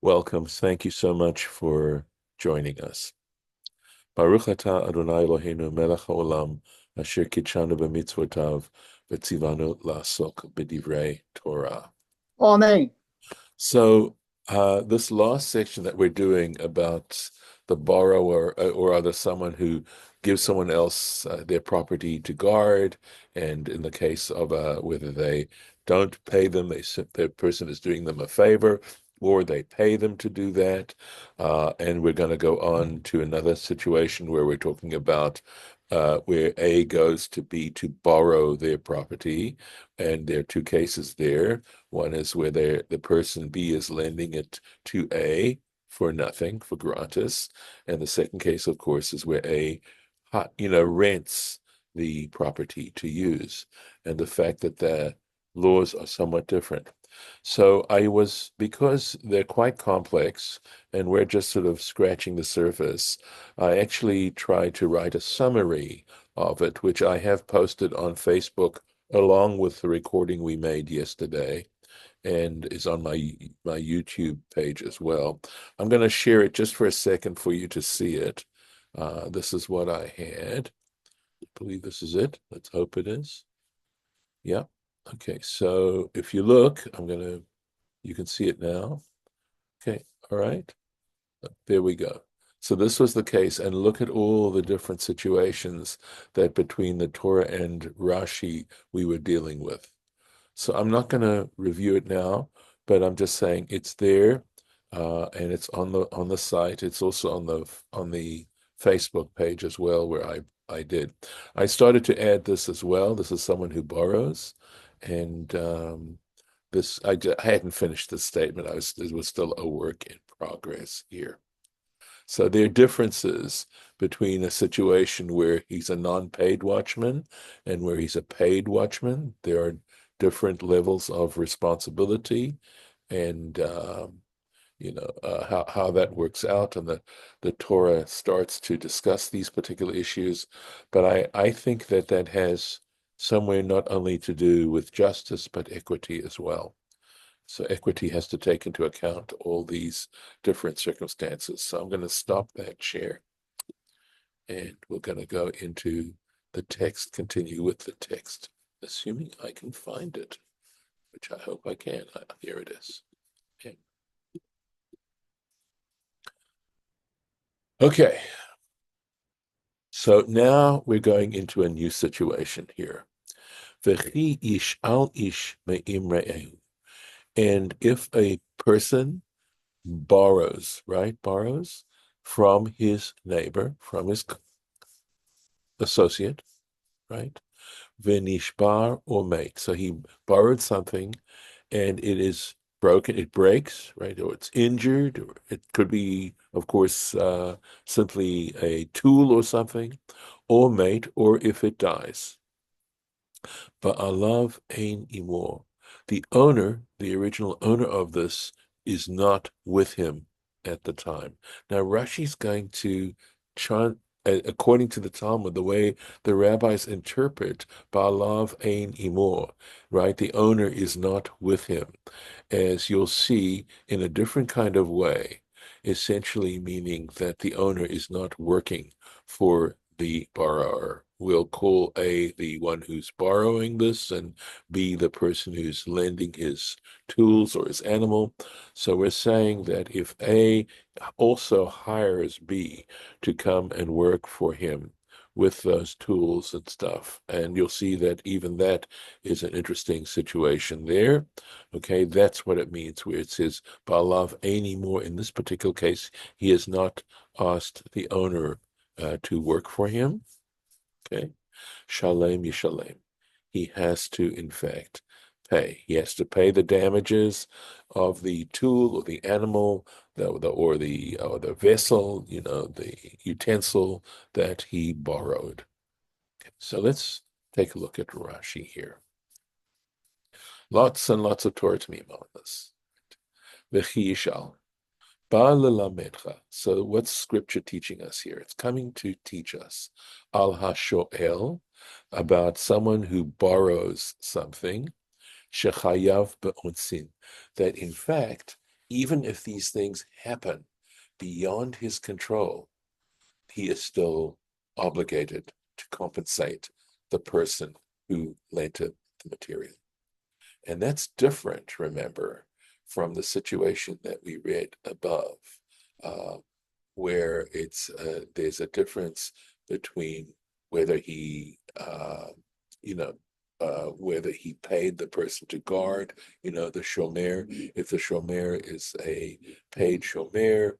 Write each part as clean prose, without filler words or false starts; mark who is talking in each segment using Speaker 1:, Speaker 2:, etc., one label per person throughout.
Speaker 1: Welcome. Thank you so much for joining us. Baruch atah Adonai Eloheinu melech haolam asher kitshanu b'mitzvotav v'tzivanu la'asok b'divrei Torah.
Speaker 2: Amen.
Speaker 1: So this last section that we're doing about the borrower or other someone who gives someone else their property to guard, and in the case of whether they don't pay them, the person is doing them a favor, or they pay them to do that. And we're going to go on to another situation where we're talking about where A goes to B to borrow their property, and there are two cases there. One is where the person B is lending it to A for nothing, for gratis. And the second case, of course, is where A, rents the property to use. And the fact that the laws are somewhat different. So because they're quite complex and we're just sort of scratching the surface, I actually tried to write a summary of it, which I have posted on Facebook along with the recording we made yesterday and is on my YouTube page as well. I'm going to share it just for a second for you to see it. This is what I had. I believe this is it. Let's hope it is. Yeah. Okay. So if you look, you can see it now. Okay. All right. There we go. So this was the case, and look at all the different situations that between the Torah and Rashi we were dealing with. So I'm not going to review it now, but I'm just saying it's there, and it's on the site. It's also on the Facebook page as well, where I did. I started to add this as well. This is someone who borrows, and I hadn't finished this statement. It was still a work in progress here. So there are differences between a situation where he's a non-paid watchman and where he's a paid watchman. There are different levels of responsibility, and how that works out, and the Torah starts to discuss these particular issues. But I think that has somewhere not only to do with justice but equity as well. So equity has to take into account all these different circumstances. So I'm going to stop that share, and we're going to go into the text, continue with the text, assuming I can find it, which I hope I can. Here it is. Okay. Okay. So now we're going into a new situation here. V'chi ish al ish me'im re'ehu. And if a person borrows from his neighbor, from his associate, right? V'nishbar or mate. So he borrowed something and it is broken, it breaks, right? Or it's injured, or it could be, of course, simply a tool or something, or mate, or if it dies. Ba'alav ein imor. The owner, the original owner of this, is not with him at the time. Now, Rashi's going to try, according to the Talmud, the way the rabbis interpret Ba'alav ein imor, right? The owner is not with him, as you'll see in a different kind of way, essentially meaning that the owner is not working for the borrower. We'll call A the one who's borrowing this, and B the person who's lending his tools or his animal. So we're saying that if A also hires B to come and work for him with those tools and stuff, and you'll see that even that is an interesting situation there. Okay, that's what it means where it says Ba'alav any more. In this particular case, he has not asked the owner to work for him. Okay, Shalem Yishalem. He has to, in fact, pay. He has to pay the damages of the tool or the animal, or the vessel, the utensil that he borrowed. Okay, so let's take a look at Rashi here. Lots and lots of Torah Tamim on this. V'chi yishal. So what's scripture teaching us here? It's coming to teach us al hashoel, about someone who borrows something, shechayav be'onsin, that in fact even if these things happen beyond his control, he is still obligated to compensate the person who lent him the material. And that's different, remember, from the situation that we read above, uh, where there's a difference between whether you know, whether he paid the person to guard, the shomer. If the shomer is a paid shomer,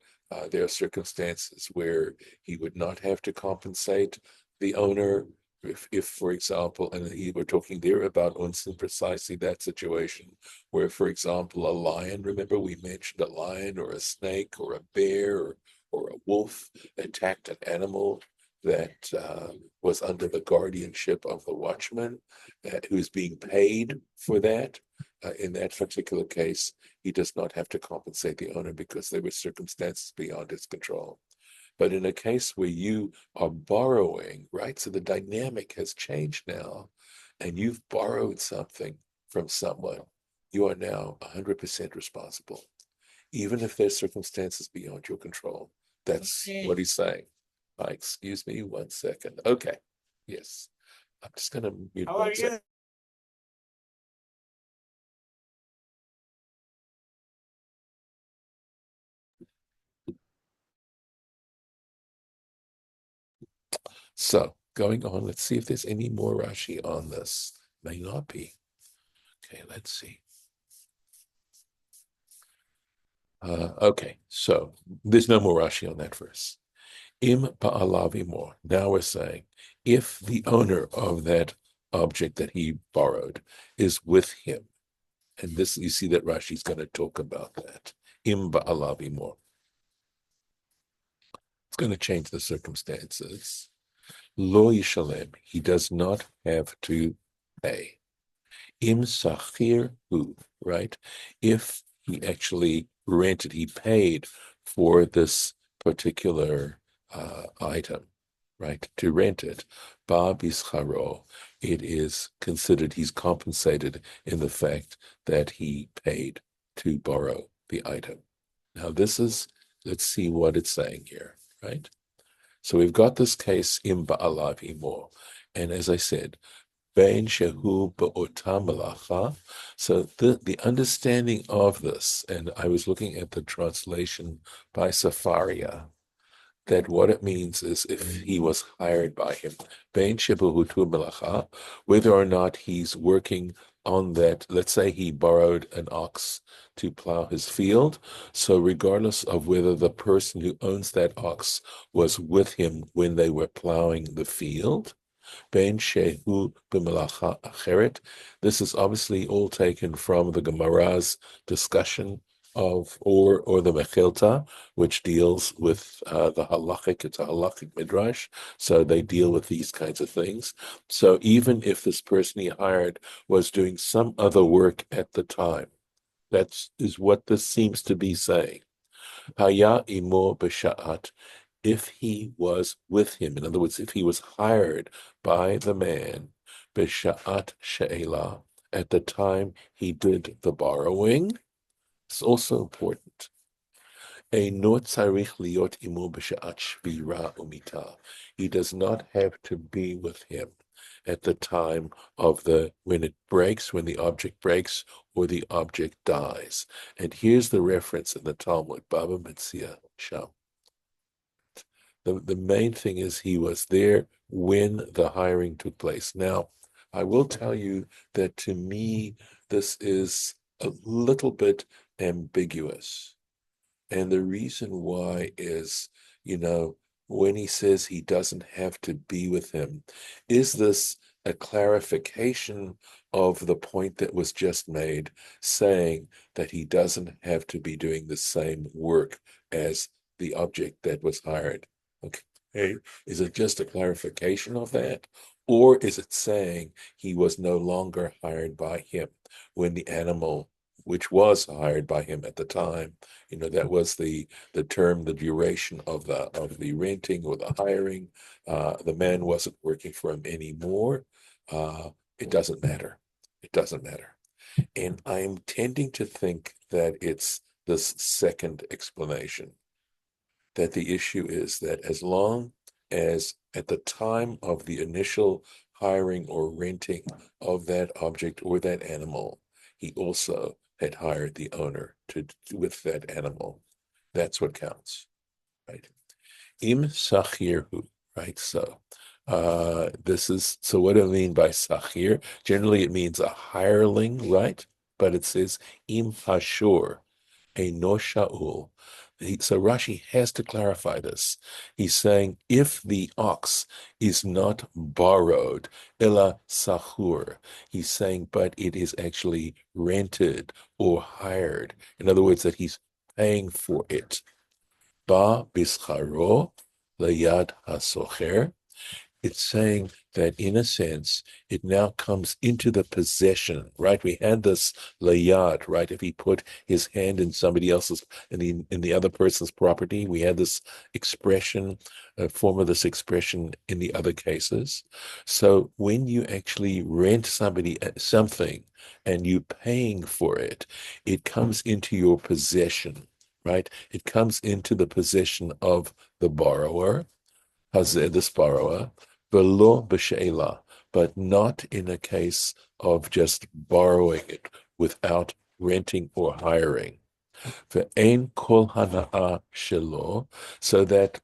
Speaker 1: there are circumstances where he would not have to compensate the owner. If, for example, and we're talking there about unsin, precisely that situation, where, for example, a lion, remember we mentioned a lion or a snake or a bear or a wolf attacked an animal that was under the guardianship of the watchman, who's being paid for that. In that particular case, he does not have to compensate the owner because there were circumstances beyond his control. But in a case where you are borrowing, right? So the dynamic has changed now, and you've borrowed something from someone, you are now 100% responsible, even if there's circumstances beyond your control. That's what he's saying. Excuse me 1 second. Okay. Yes. I'm just going to mute
Speaker 2: How are
Speaker 1: 1 second.
Speaker 2: you?
Speaker 1: So going on, let's see if there's any more Rashi on this. May not be. Okay, let's see. Okay, so there's no more Rashi on that verse. Im ba'alavimor. Now we're saying, if the owner of that object that he borrowed is with him, and this, you see that Rashi's going to talk about that. Im ba'alavimor. It's going to change the circumstances. Lo yishalem. He does not have to pay. Im sachir hu, right? If he actually rented, he paid for this particular item, right? To rent it, ba bischaro, it is considered he's compensated in the fact that he paid to borrow the item. Now let's see what it's saying here, right? So we've got this case im ba'alav imo, and as I said, bein shehu ba'ota melacha. So the understanding of this, and I was looking at the translation by Safaria, that what it means is if he was hired by him, bein shehu tu melacha, whether or not he's working on that. Let's say he borrowed an ox to plow his field. So regardless of whether the person who owns that ox was with him when they were plowing the field, Ben Shehu b'melacha acheret. This is obviously all taken from the Gemara's discussion of, or the Mechilta, which deals with the halachic. It's a halachic midrash, so they deal with these kinds of things. So even if this person he hired was doing some other work at the time, that is what this seems to be saying. Haya imo b'sha'at, if he was with him, in other words, if he was hired by the man, b'sha'at she'ela, at the time he did the borrowing, it's also important. Eino tzarich liot imo b'sha'at shvira umita. He does not have to be with him at the time of when it breaks, when the object breaks, or the object dies. And here's the reference in the Talmud, Baba Metzia Sham. The main thing is he was there when the hiring took place. Now, I will tell you that to me, this is a little bit ambiguous. And the reason why is, when he says he doesn't have to be with him, is this a clarification of the point that was just made, saying that he doesn't have to be doing the same work as the object that was hired? Okay. Is it just a clarification of that? Or is it saying he was no longer hired by him when the animal, which was hired by him at the time, that was the term, the duration of the renting or the hiring. The man wasn't working for him anymore. It doesn't matter. It doesn't matter. And I'm tending to think that it's this second explanation, that the issue is that as long as at the time of the initial hiring or renting of that object or that animal, he also had hired the owner to with that animal. That's what counts, right? Im sachirhu, right? So this is so what do I mean by sachir? Generally it means a hireling, right? But it says im hashur, a no sha'ul. So Rashi has to clarify this. He's saying if the ox is not borrowed, ella sahur, he's saying, but it is actually rented or hired. In other words, that he's paying for it. Ba bischaro layad hasocher. It's saying that in a sense, it now comes into the possession, right? We had this layad, right? If he put his hand in somebody else's, in the other person's property, we had this expression, a form of this expression in the other cases. So when you actually rent somebody something and you paying for it, it comes into your possession, right? It comes into the possession of the borrower, this borrower, velo b'she'ela, but not in a case of just borrowing it without renting or hiring. Ve'ein kol hana'a shelo, so that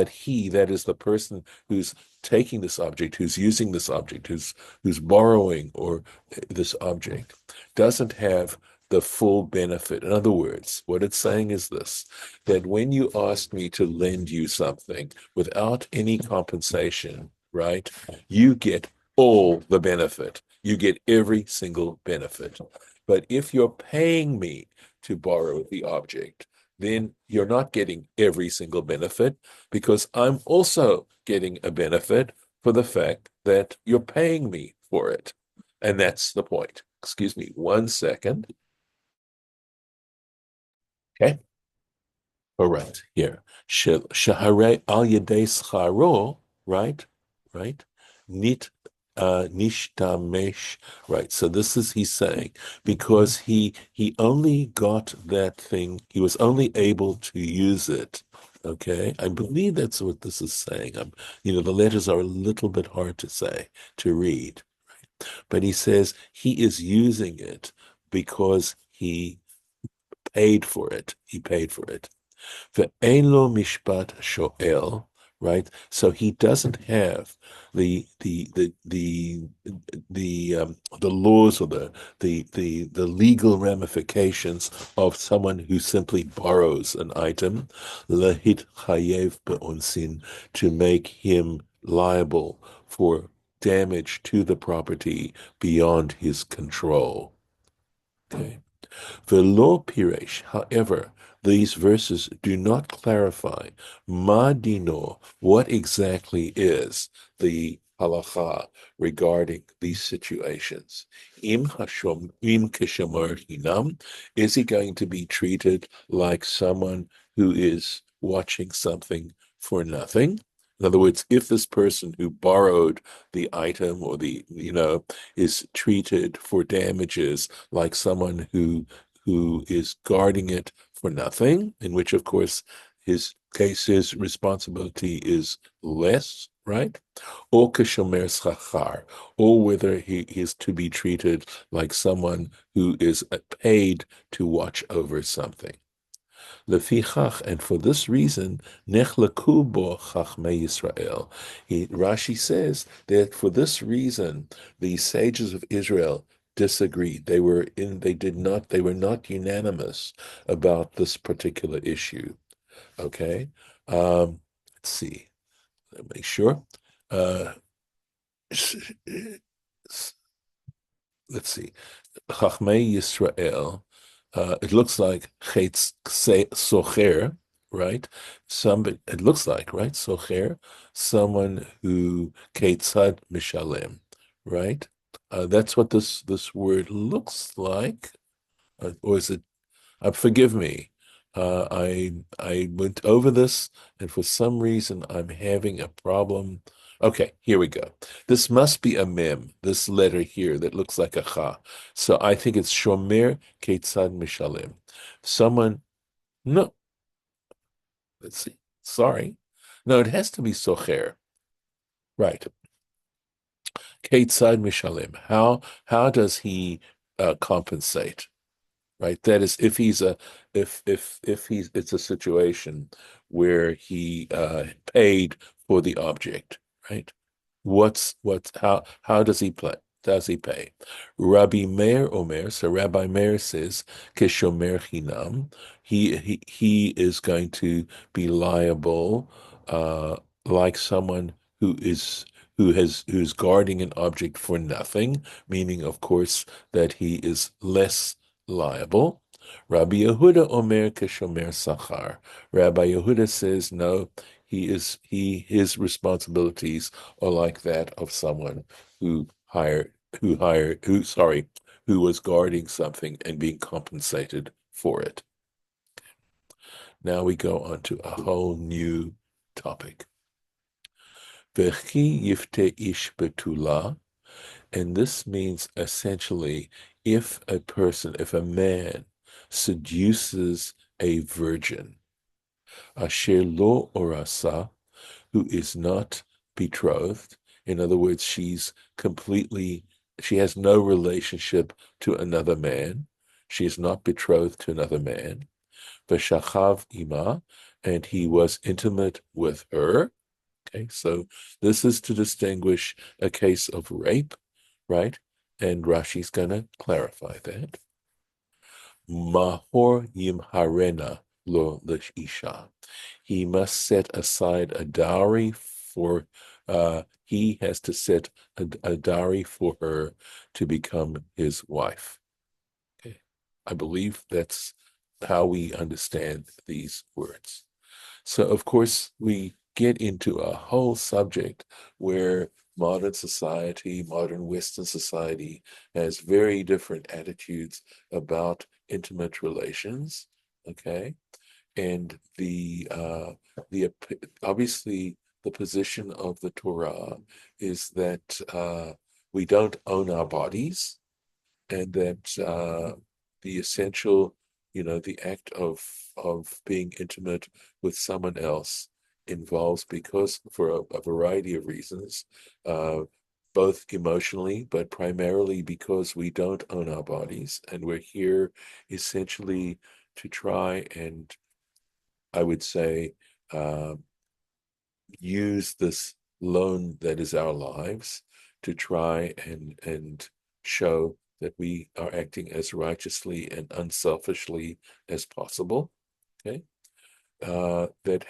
Speaker 1: he, that is the person who's taking this object, who's using this object, who's borrowing or this object, doesn't have the full benefit. In other words, what it's saying is this, that when you ask me to lend you something without any compensation, right, you get all the benefit. You get every single benefit. But if you're paying me to borrow the object, then you're not getting every single benefit because I'm also getting a benefit for the fact that you're paying me for it. And that's the point. Excuse me 1 second. Okay. All right. Here. Shahare al yedei scharo, right? Right? Nit nishtamesh, right? So this is he's saying because he only got that thing, he was only able to use it. Okay, I believe that's what this is saying. The letters are a little bit hard to say, to read, but he says he is using it because he paid for it. He paid for it. Ve'ein lo mishpat shoel, right? So he doesn't have the laws or the legal ramifications of someone who simply borrows an item, lahit chayev be'onsin, to make him liable for damage to the property beyond his control. Okay. Velo piresh, however, these verses do not clarify ma dino, what exactly is the halacha regarding these situations. Im kishamar hinam, is he going to be treated like someone who is watching something for nothing? In other words, if this person who borrowed the item or is treated for damages like someone who is guarding it for nothing, in which, of course, his responsibility is less, right? Or kashomer schachar, or whether he is to be treated like someone who is paid to watch over something. Lefichach, and for this reason, nechlaku bo chachmei Yisrael. Rashi says that for this reason, the sages of Israel disagreed. They were not unanimous about this particular issue. Okay. Let's see. Let me make sure. Uh, let's see. Chachmei Yisrael, it looks like Chetz Socher, right? It looks like, right? Socher, someone who Ketzad Mishalem, right? That's what this word looks like. Or is it, forgive me. I went over this, and for some reason I'm having a problem. Okay, here we go. This must be a mem, this letter here that looks like a cha. So I think it's shomer ketzad mishalim. Someone, no, let's see. Sorry. No, it has to be socher. Right. Ketzad mishalim. How does he compensate? Right. That is, if he's a if he's it's a situation where he paid for the object, right? What's how does he play? Does he pay? Rabbi Meir Omer, so Rabbi Meir says, Keshomer Chinam, he is going to be liable like someone who is who's guarding an object for nothing, meaning of course that he is less liable. Rabbi Yehuda Omer Keshomer Sachar. Rabbi Yehuda says no, his responsibilities or like that of someone who was guarding something and being compensated for it. Now we go on to a whole new topic. V'chi yifte ish betula, and this means essentially if a man seduces a virgin, asher lo orasa, who is not betrothed. In other words, she has no relationship to another man. She is not betrothed to another man. Veshachav ima, and he was intimate with her. Okay, so this is to distinguish a case of rape, right? And Rashi's going to clarify that. Mahor yimharena lo l'isha. He must set aside a dowry for, he has to set a dowry for her to become his wife. Okay. I believe that's how we understand these words. So, of course, we get into a whole subject where modern society, modern Western society, has very different attitudes about intimate relations. Okay, and the obviously the position of the Torah is that we don't own our bodies, and that the essential, the act of being intimate with someone else involves, because for a variety of reasons, uh, both emotionally, but primarily because we don't own our bodies, and we're here essentially to try and, I would say, uh, use this loan that is our lives to try and show that we are acting as righteously and unselfishly as possible. Okay, it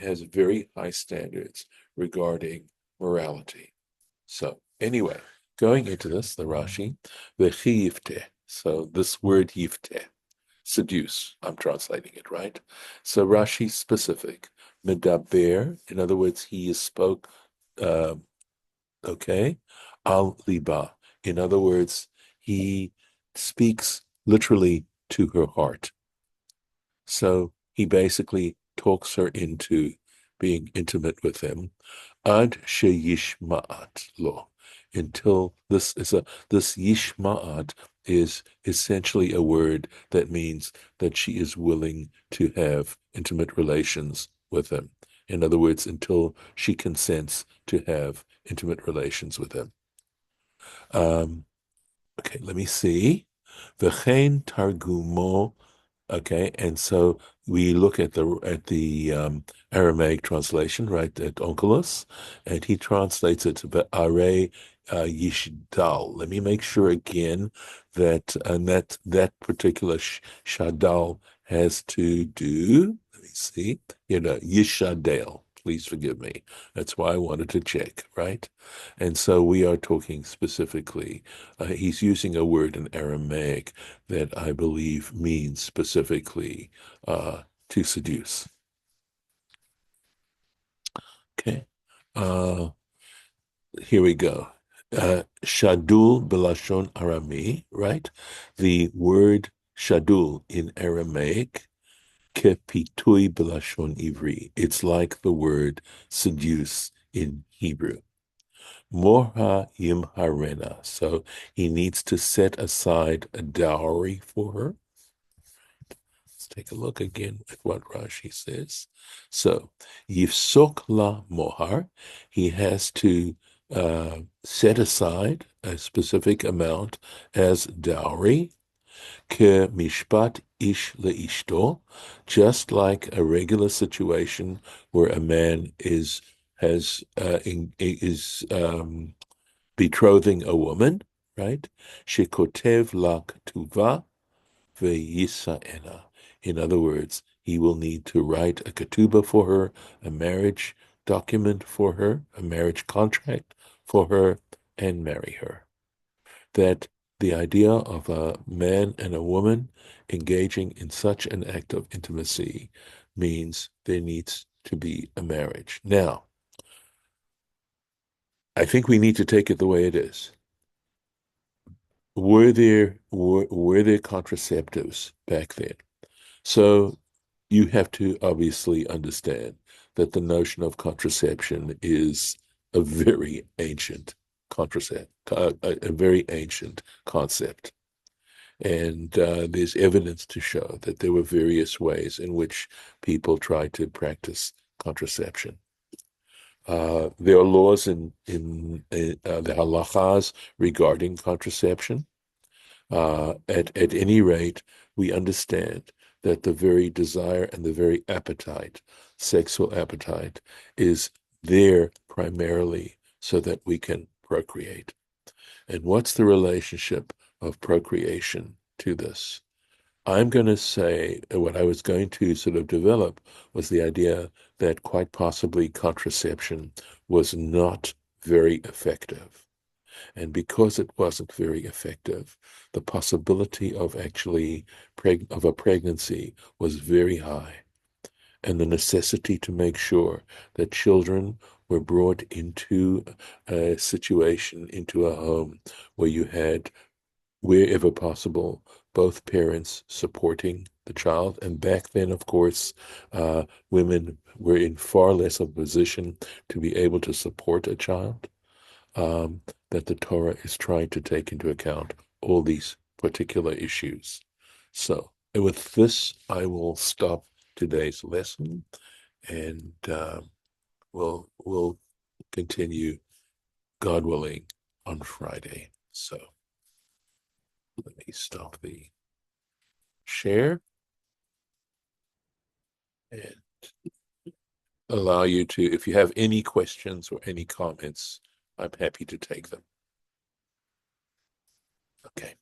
Speaker 1: has very high standards regarding morality. So anyway, going into this, the Rashi, the chiyivte. So this word yivte, seduce. I'm translating it right. So Rashi specific. Medaber, in other words, he spoke, uh, okay, al liba. In other words, he speaks literally to her heart. So he basically talks her into being intimate with him. Ad sheyishma'at lo. Until this yishma'at is essentially a word that means that she is willing to have intimate relations with him. In other words, until she consents to have intimate relations with him. Okay, let me see. V'chein targumo. Okay, and so we look at the Aramaic translation, right, at Onkelos, and he translates it to Are Yishdal. Let me make sure again that particular shadal has to do. Let me see. Yishadel. Please forgive me. That's why I wanted to check, right? And so we are talking specifically. He's using a word in Aramaic that I believe means specifically to seduce. Okay. Uh, Here we go. Shadul belashon Arami, right? The word shadul in Aramaic, kepitui belashon Ivri. It's like the word seduce in Hebrew. Morha yimharena. So he needs to set aside a dowry for her. Let's take a look again at what Rashi says. So, yifsok la mohar, he has to set aside a specific amount as dowry, ke mishpat ish leishto, just like a regular situation where a man is betrothing a woman, right? Shekotev la ktuva ve'yisaena. In other words, he will need to write a ketubah for her, a marriage document for her, a marriage contract for her, and marry her. That the idea of a man and a woman engaging in such an act of intimacy means there needs to be a marriage. Now, I think we need to take it the way it is. Were there contraceptives back then? So you have to obviously understand that the notion of contraception is a very ancient a very ancient concept. And there's evidence to show that there were various ways in which people tried to practice contraception. There are laws in the halachas regarding contraception. At any rate, we understand that the very desire and the very appetite, sexual appetite, is there primarily so that we can procreate. And what's the relationship of procreation to this? I'm going to say what I was going to sort of develop was the idea that quite possibly contraception was not very effective. And because it wasn't very effective, the possibility of actually of a pregnancy was very high. And the necessity to make sure that children were brought into a situation, into a home where you had, wherever possible, both parents supporting the child. And back then, of course, women were in far less of a position to be able to support a child. That the Torah is trying to take into account all these particular issues. So, and with this, I will stop today's lesson, and we'll continue, God willing, on Friday. So, let me stop the share and allow you to, if you have any questions or any comments, I'm happy to take them. Okay.